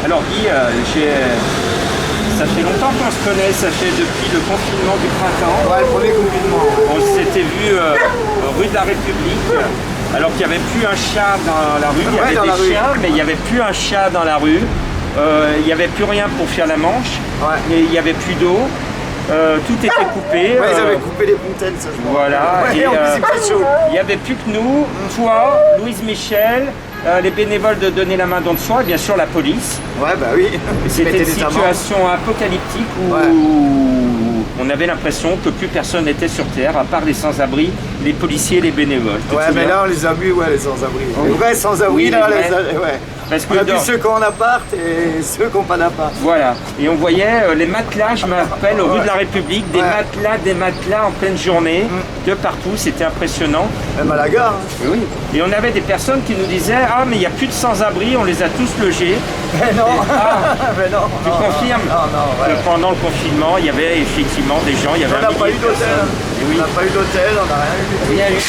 Alors Guy, ça fait longtemps qu'on se connaît, ça fait depuis le confinement du printemps. Ouais, le premier confinement. On s'était vu rue de la République, alors qu'il n'y avait plus un chat dans la rue. Il y avait des chiens, mais il n'y avait plus un chat dans la rue. Il n'y avait plus rien pour faire la manche, et il n'y avait plus d'eau. Tout était coupé. Ouais, ils avaient coupé les fontaines, ça je vois. Voilà. Ouais, Et, il il n'y avait plus que nous, toi, Louise Michel, les bénévoles de Donner la main don de soi et bien sûr la police. Ouais, bah oui. C'était une situation apocalyptique où on avait l'impression que plus personne n'était sur Terre, à part les sans-abri, les policiers et les bénévoles. Ouais, mais là on les a vus, les sans-abri. Les vrais sans-abri, Oui, là, ouais. Parce que on a vu ceux qui ont un appart et ceux qui n'ont pas d'appart. Voilà, et on voyait les matelas, je m'appelle, rue de la République, des matelas en pleine journée, de partout, c'était impressionnant. Même à la gare. Oui. Et on avait des personnes qui nous disaient « Ah, mais il n'y a plus de sans-abri, on les a tous logés. » Mais non, mais non. Tu confirmes que pendant le confinement, il y avait effectivement des gens, il y avait on n'a pas eu d'hôtel. Oui. On n'a pas eu d'hôtel, on n'a rien eu du tout. Rien eu.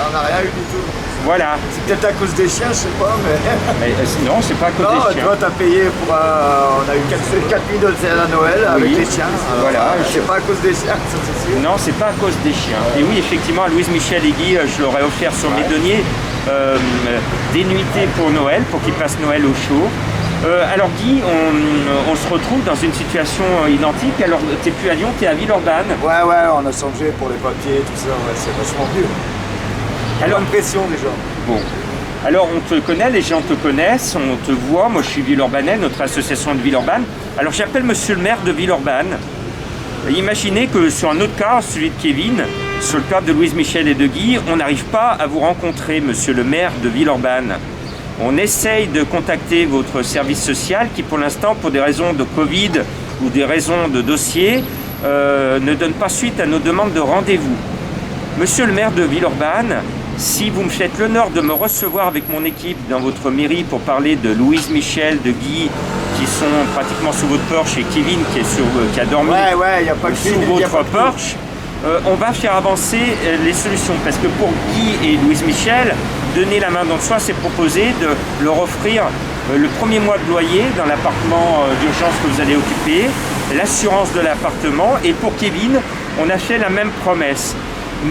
On n'a rien eu du tout. Voilà. C'est peut-être à cause des chiens, je sais pas, mais... non, c'est pas à cause des chiens. Toi, t'as payé pour... on a eu 4 nuits d'hôtel à Noël avec les chiens. Alors, voilà. C'est pas à cause des chiens, ça c'est sûr. Non, c'est pas à cause des chiens. Et oui, effectivement, à Louise Michel et Guy, je leur ai offert sur mes deniers des nuitées pour Noël, pour qu'ils passent Noël au chaud. Alors Guy, on se retrouve dans une situation identique. Alors, t'es plus à Lyon, t'es à Villeurbanne. Ouais, on a changé pour les papiers, tout ça, c'est vachement mieux. Alors, une pression déjà. Bon. Alors on te connaît, les gens te connaissent, on te voit. Moi je suis Villeurbanais, notre association de Villeurbanne. Alors j'appelle monsieur le maire de Villeurbanne. Imaginez que sur un autre cas, celui de Kevin, sur le cas de Louise Michel et de Guy, on n'arrive pas à vous rencontrer, monsieur le maire de Villeurbanne. On essaye de contacter votre service social qui pour l'instant, pour des raisons de Covid ou des raisons de dossier, ne donne pas suite à nos demandes de rendez-vous. Monsieur le maire de Villeurbanne, si vous me faites l'honneur de me recevoir avec mon équipe dans votre mairie pour parler de Louise Michel, de Guy, qui sont pratiquement sous votre porche, et Kevin qui a dormi y a pas sous votre porche, on va faire avancer les solutions. Parce que pour Guy et Louise Michel, Donner la main dans le soi, c'est proposer de leur offrir le premier mois de loyer dans l'appartement d'urgence que vous allez occuper, l'assurance de l'appartement, et pour Kevin, on a fait la même promesse.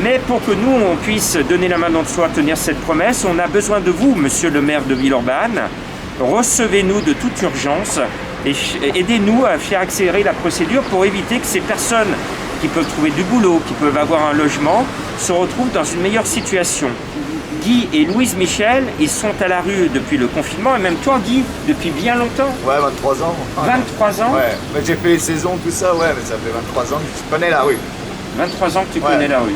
Mais pour que nous, on puisse donner la main dans le soi, tenir cette promesse, on a besoin de vous, monsieur le maire de Villeurbanne. Recevez-nous de toute urgence et aidez-nous à faire accélérer la procédure pour éviter que ces personnes qui peuvent trouver du boulot, qui peuvent avoir un logement, se retrouvent dans une meilleure situation. Guy et Louise Michel, ils sont à la rue depuis le confinement, et même toi, Guy, depuis bien longtemps. Ouais, 23 ans. 23 ans. Ouais, mais j'ai fait les saisons, tout ça, mais ça fait 23 ans que je connais la rue. 23 ans que tu connais la rue.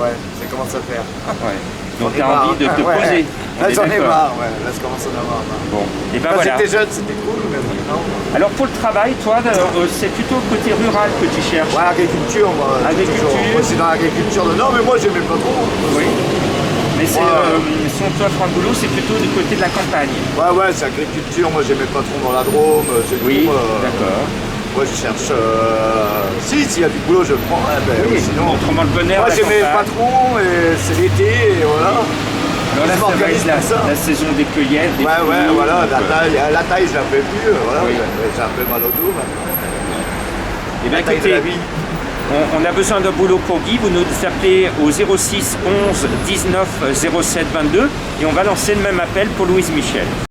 Ouais, ça commence à faire. Ouais. Donc tu as envie de te poser. Là j'en ai marre, là je commence à en avoir marre. Bon, et ben quand voilà. j'étais jeune, c'était cool, mais maintenant... Alors pour le travail, toi, c'est plutôt le côté rural que tu cherches. Ouais, agriculture, moi. Agriculture. Moi, c'est dans l'agriculture. Non, mais moi, j'aimais pas trop. Oui. Mais si on te offre un boulot, c'est plutôt du côté de la campagne. Ouais, c'est agriculture. Moi, j'aimais pas trop dans la Drôme. Oui, d'accord. Moi, je cherche... s'il y a du boulot, je le prends. Oui, sinon, autrement le bonheur. moi, j'aimais pas trop, et c'est l'été, et voilà. Alors là, ça va être la saison des cueillettes. Des fruits, voilà. La taille, je la fais plus. Voilà, j'ai un peu mal au dos. Et bien, écoutez, on a besoin d'un boulot pour Guy. Vous nous appelez au 06 11 19 07 22 et on va lancer le même appel pour Louise Michel.